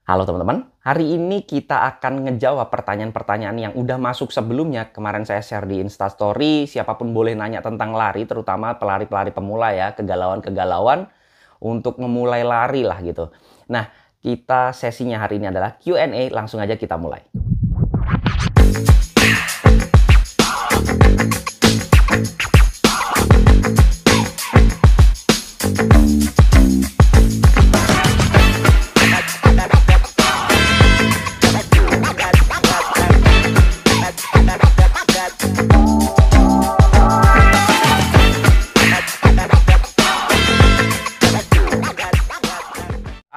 Halo teman-teman, hari ini kita akan ngejawab pertanyaan-pertanyaan yang udah masuk sebelumnya. Kemarin saya share di Instastory, siapapun boleh nanya tentang lari, terutama pelari-pelari pemula ya, kegalauan-kegalauan untuk memulai lari lah gitu. Nah, kita sesinya hari ini adalah Q&A, langsung aja kita mulai.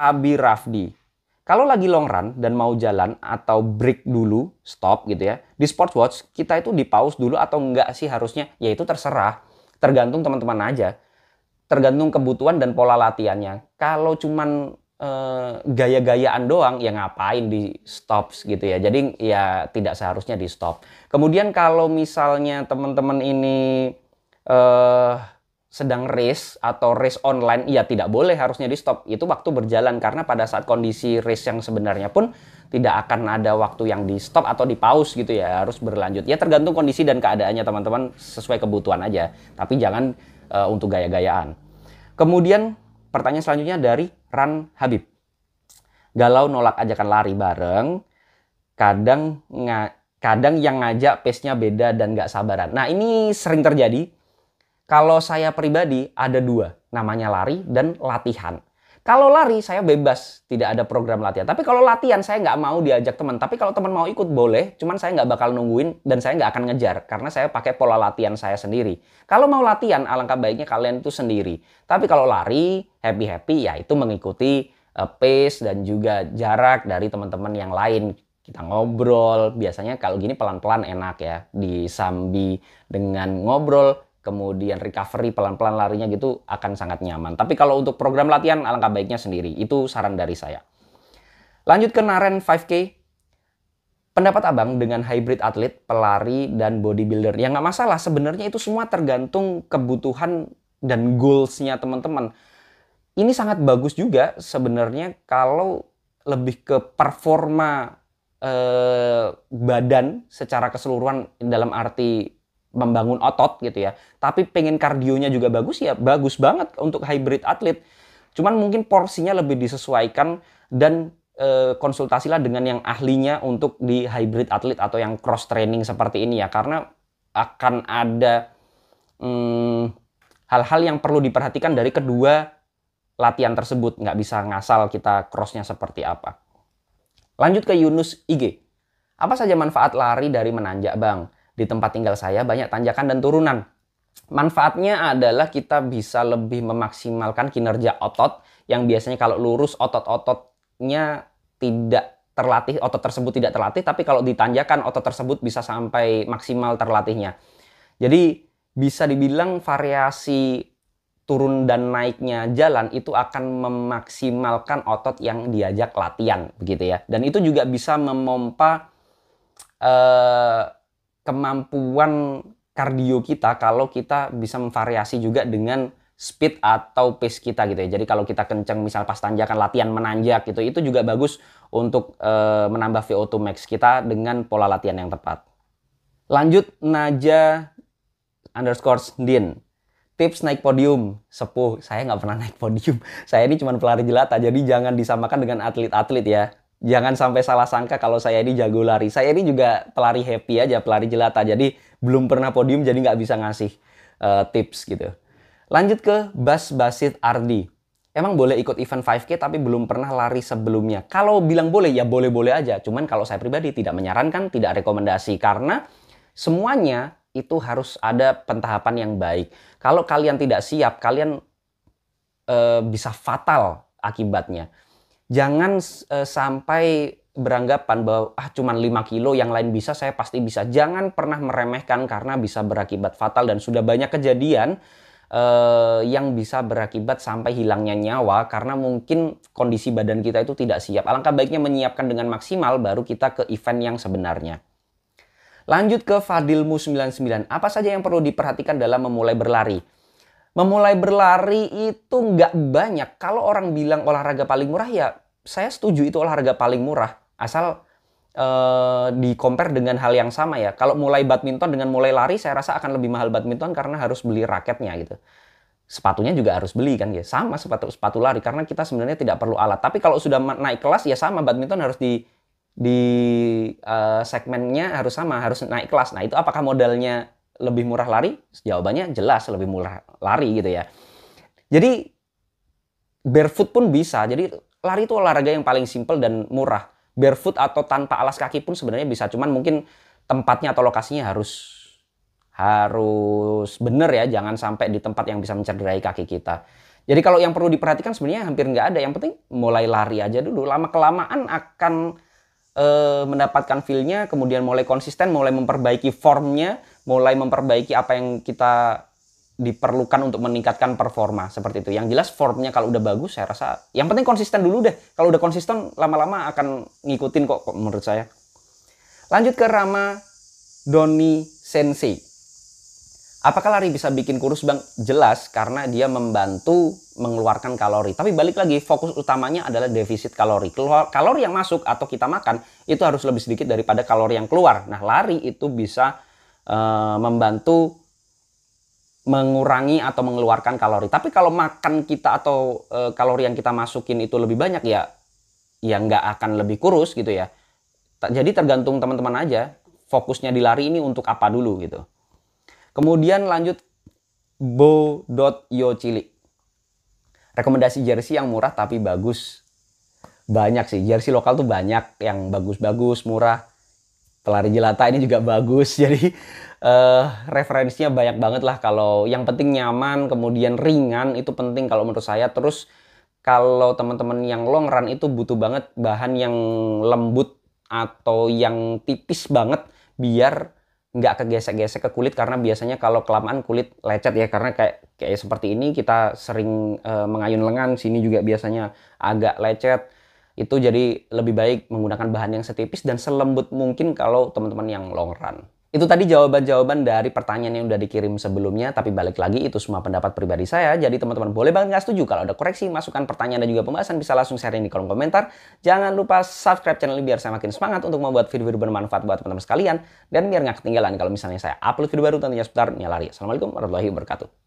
Abi Rafdi. Kalau lagi long run dan mau jalan atau break dulu, stop gitu ya. Di sports watch kita itu di pause dulu atau enggak sih harusnya? Ya itu terserah. Tergantung teman-teman aja. Tergantung kebutuhan dan pola latihannya. Kalau cuman gaya-gayaan doang, ya ngapain di stop gitu ya. Jadi ya tidak seharusnya di stop. Kemudian kalau misalnya teman-teman ini eh sedang race atau race online, ya tidak boleh harusnya di stop. Itu waktu berjalan karena pada saat kondisi race yang sebenarnya pun tidak akan ada waktu yang di stop atau di pause gitu ya, harus berlanjut. Ya tergantung kondisi dan keadaannya teman-teman, sesuai kebutuhan aja. Tapi jangan untuk gaya-gayaan. Kemudian pertanyaan selanjutnya dari Ran Habib. Galau nolak ajakan lari bareng, kadang yang ngajak pace-nya beda dan nggak sabaran. Nah ini sering terjadi. Kalau saya pribadi ada dua, namanya lari dan latihan. Kalau lari saya bebas, tidak ada program latihan. Tapi kalau latihan saya nggak mau diajak teman. Tapi kalau teman mau ikut boleh, cuman saya nggak bakal nungguin dan saya nggak akan ngejar. Karena saya pakai pola latihan saya sendiri. Kalau mau latihan, alangkah baiknya kalian itu sendiri. Tapi kalau lari, happy-happy ya itu mengikuti pace dan juga jarak dari teman-teman yang lain. Kita ngobrol, biasanya kalau gini pelan-pelan enak ya. Disambi dengan ngobrol, kemudian recovery pelan-pelan larinya gitu akan sangat nyaman. Tapi kalau untuk program latihan alangkah baiknya sendiri. Itu saran dari saya. Lanjut ke Naren 5K. Pendapat abang dengan hybrid atlet, pelari, dan bodybuilder. Ya nggak masalah, sebenarnya itu semua tergantung kebutuhan dan goals-nya teman-teman. Ini sangat bagus juga sebenarnya kalau lebih ke performa badan secara keseluruhan dalam arti membangun otot gitu ya. Tapi pengen kardionya juga bagus ya bagus banget untuk hybrid atlet. Cuman mungkin porsinya lebih disesuaikan dan konsultasilah dengan yang ahlinya untuk di hybrid atlet atau yang cross training seperti ini ya. Karena akan ada hal-hal yang perlu diperhatikan dari kedua latihan tersebut. Nggak bisa ngasal kita crossnya seperti apa. Lanjut ke Yunus IG. Apa saja manfaat lari dari menanjak bang? Di tempat tinggal saya banyak tanjakan dan turunan. Manfaatnya adalah kita bisa lebih memaksimalkan kinerja otot yang biasanya kalau lurus otot-ototnya tidak terlatih, otot tersebut tidak terlatih, tapi kalau ditanjakan otot tersebut bisa sampai maksimal terlatihnya. Jadi bisa dibilang variasi turun dan naiknya jalan itu akan memaksimalkan otot yang diajak latihan begitu ya. Dan itu juga bisa memompa kemampuan kardio kita kalau kita bisa memvariasi juga dengan speed atau pace kita gitu ya. Jadi kalau kita kenceng misal pas tanjakan latihan menanjak gitu, itu juga bagus untuk menambah VO2 max kita dengan pola latihan yang tepat. Lanjut Naja _Din. Tips naik podium. Sepuh, saya nggak pernah naik podium. Saya ini cuma pelari jelata, jadi jangan disamakan dengan atlet-atlet ya. Jangan sampai salah sangka kalau saya ini jago lari. Saya ini juga pelari happy aja, pelari jelata. Jadi belum pernah podium, jadi nggak bisa ngasih tips gitu. Lanjut ke Bas Basit Ardi. Emang boleh ikut event 5K tapi belum pernah lari sebelumnya. Kalau bilang boleh, ya boleh-boleh aja. Cuman kalau saya pribadi tidak menyarankan, tidak rekomendasi. Karena semuanya itu harus ada pentahapan yang baik. Kalau kalian tidak siap, kalian bisa fatal akibatnya. Jangan sampai beranggapan bahwa cuman 5 kilo yang lain bisa, saya pasti bisa. Jangan pernah meremehkan karena bisa berakibat fatal dan sudah banyak kejadian yang bisa berakibat sampai hilangnya nyawa karena mungkin kondisi badan kita itu tidak siap. Alangkah baiknya menyiapkan dengan maksimal baru kita ke event yang sebenarnya. Lanjut ke Fadilmu 99. Apa saja yang perlu diperhatikan dalam memulai berlari? Memulai berlari itu nggak banyak. Kalau orang bilang olahraga paling murah ya saya setuju itu olahraga paling murah, asal di-compare dengan hal yang sama ya. Kalau mulai badminton dengan mulai lari, saya rasa akan lebih mahal badminton karena harus beli raketnya gitu. Sepatunya juga harus beli kan ya, sama sepatu lari karena kita sebenarnya tidak perlu alat. Tapi kalau sudah naik kelas ya sama, badminton harus segmennya harus sama, harus naik kelas. Nah, itu apakah modalnya lebih murah lari? Jawabannya jelas lebih murah lari gitu ya. Jadi barefoot pun bisa. Jadi lari itu olahraga yang paling simple dan murah. Barefoot atau tanpa alas kaki pun sebenarnya bisa. Cuman mungkin tempatnya atau lokasinya harus bener ya. Jangan sampai di tempat yang bisa mencederai kaki kita. Jadi kalau yang perlu diperhatikan sebenarnya hampir nggak ada. Yang penting mulai lari aja dulu. Lama-kelamaan akan mendapatkan feel-nya. Kemudian mulai konsisten, mulai memperbaiki formnya. Mulai memperbaiki apa yang kita diperlukan untuk meningkatkan performa seperti itu. Yang jelas formnya kalau udah bagus, saya rasa yang penting konsisten dulu deh. Kalau udah konsisten, lama-lama akan ngikutin kok menurut saya. Lanjut ke Rama Doni Sensei. Apakah lari bisa bikin kurus, Bang? Jelas, karena dia membantu mengeluarkan kalori. Tapi balik lagi, fokus utamanya adalah defisit kalori. Kalori yang masuk atau kita makan itu harus lebih sedikit daripada kalori yang keluar. Nah, lari itu bisa membantu mengurangi atau mengeluarkan kalori. Tapi kalau makan kita atau kalori yang kita masukin itu lebih banyak ya nggak akan lebih kurus gitu ya. Jadi tergantung teman-teman aja fokusnya di lari ini untuk apa dulu gitu. Kemudian lanjut Bo.Yo Cili. Rekomendasi jersey yang murah tapi bagus. Banyak sih, jersey lokal tuh banyak yang bagus-bagus, murah. Pelari jelata ini juga bagus, jadi referensinya banyak banget lah. Kalau yang penting nyaman, kemudian ringan, itu penting kalau menurut saya. Terus kalau teman-teman yang long run itu butuh banget bahan yang lembut atau yang tipis banget biar nggak kegesek-gesek ke kulit, karena biasanya kalau kelamaan kulit lecet ya, karena kayak seperti ini kita sering mengayun lengan, sini juga biasanya agak lecet. Itu jadi lebih baik menggunakan bahan yang setipis dan selembut mungkin kalau teman-teman yang long run. Itu tadi jawaban-jawaban dari pertanyaan yang udah dikirim sebelumnya, tapi balik lagi itu semua pendapat pribadi saya. Jadi teman-teman boleh banget nggak setuju. Kalau ada koreksi, masukan, pertanyaan, dan juga pembahasan bisa langsung share di kolom komentar. Jangan lupa subscribe channel ini biar saya makin semangat untuk membuat video-video bermanfaat buat teman-teman sekalian. Dan biar nggak ketinggalan kalau misalnya saya upload video baru tentunya seputar lari. Assalamualaikum warahmatullahi wabarakatuh.